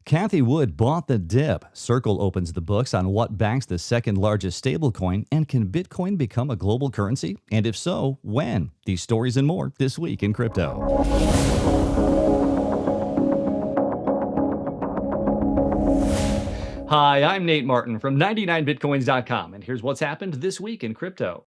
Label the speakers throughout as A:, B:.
A: Cathie Wood bought the dip. Circle opens the books on what backs the second largest stablecoin, and can Bitcoin become a global currency? And if so, when? These stories and more this week in crypto.
B: Hi, I'm Nate Martin from 99bitcoins.com, and here's what's happened this week in crypto.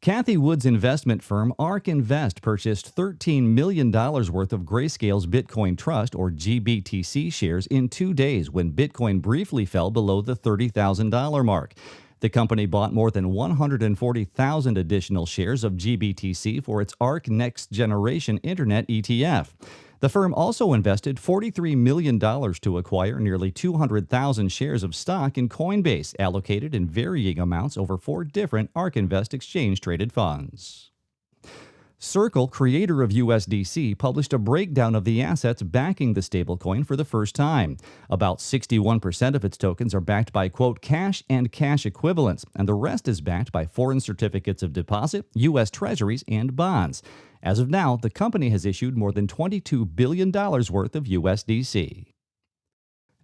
A: Cathie Wood's investment firm ARK Invest purchased $13 million worth of Grayscale's Bitcoin Trust, or GBTC, shares in 2 days when Bitcoin briefly fell below the $30,000 mark. The company bought more than 140,000 additional shares of GBTC for its ARK Next Generation Internet ETF. The firm also invested $43 million to acquire nearly 200,000 shares of stock in Coinbase, allocated in varying amounts over 4 different ARK Invest exchange-traded funds. Circle, creator of USDC, published a breakdown of the assets backing the stablecoin for the first time. About 61% of its tokens are backed by, quote, cash and cash equivalents, and the rest is backed by foreign certificates of deposit, U.S. Treasuries, and bonds. As of now, the company has issued more than $22 billion worth of USDC.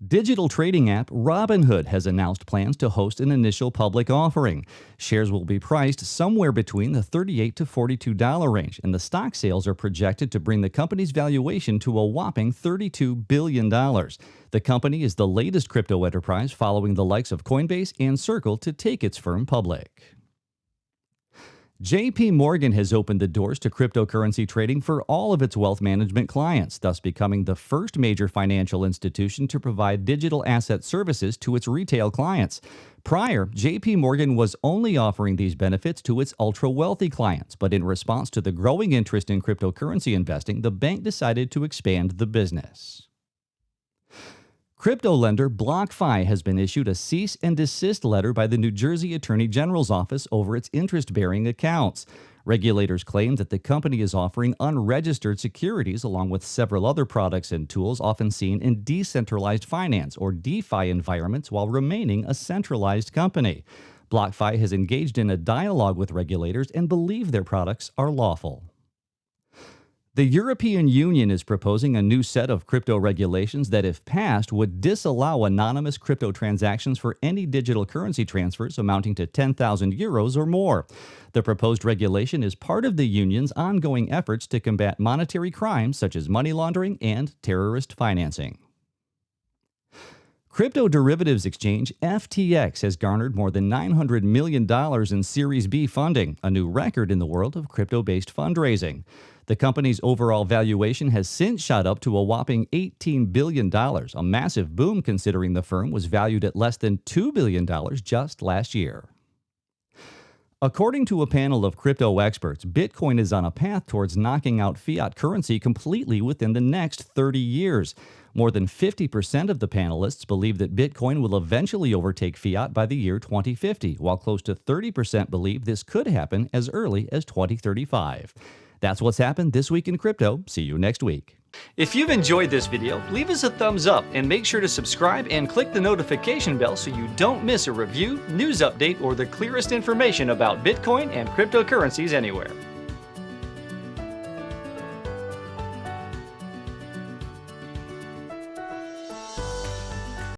A: Digital trading app Robinhood has announced plans to host an initial public offering. Shares will be priced somewhere between the $38 to $42 range, and the stock sales are projected to bring the company's valuation to a whopping $32 billion. The company is the latest crypto enterprise following the likes of Coinbase and Circle to take its firm public. JP Morgan has opened the doors to cryptocurrency trading for all of its wealth management clients, thus becoming the first major financial institution to provide digital asset services to its retail clients. Prior, JP Morgan was only offering these benefits to its ultra-wealthy clients, but in response to the growing interest in cryptocurrency investing, the bank decided to expand the business. Crypto lender BlockFi has been issued a cease and desist letter by the New Jersey Attorney General's office over its interest-bearing accounts. Regulators claim that the company is offering unregistered securities along with several other products and tools often seen in decentralized finance or DeFi environments while remaining a centralized company. BlockFi has engaged in a dialogue with regulators and believe their products are lawful. The European Union is proposing a new set of crypto regulations that, if passed, would disallow anonymous crypto transactions for any digital currency transfers amounting to 10,000 euros or more. The proposed regulation is part of the Union's ongoing efforts to combat monetary crimes such as money laundering and terrorist financing. Crypto derivatives exchange FTX has garnered more than $900 million in Series B funding, a new record in the world of crypto-based fundraising. The company's overall valuation has since shot up to a whopping $18 billion, a massive boom considering the firm was valued at less than $2 billion just last year. According to a panel of crypto experts, Bitcoin is on a path towards knocking out fiat currency completely within the next 30 years. More than 50% of the panelists believe that Bitcoin will eventually overtake fiat by the year 2050, while close to 30% believe this could happen as early as 2035. That's what's happened this week in crypto. See you next week.
B: If you've enjoyed this video, leave us a thumbs up and make sure to subscribe and click the notification bell so you don't miss a review, news update, or the clearest information about Bitcoin and cryptocurrencies anywhere.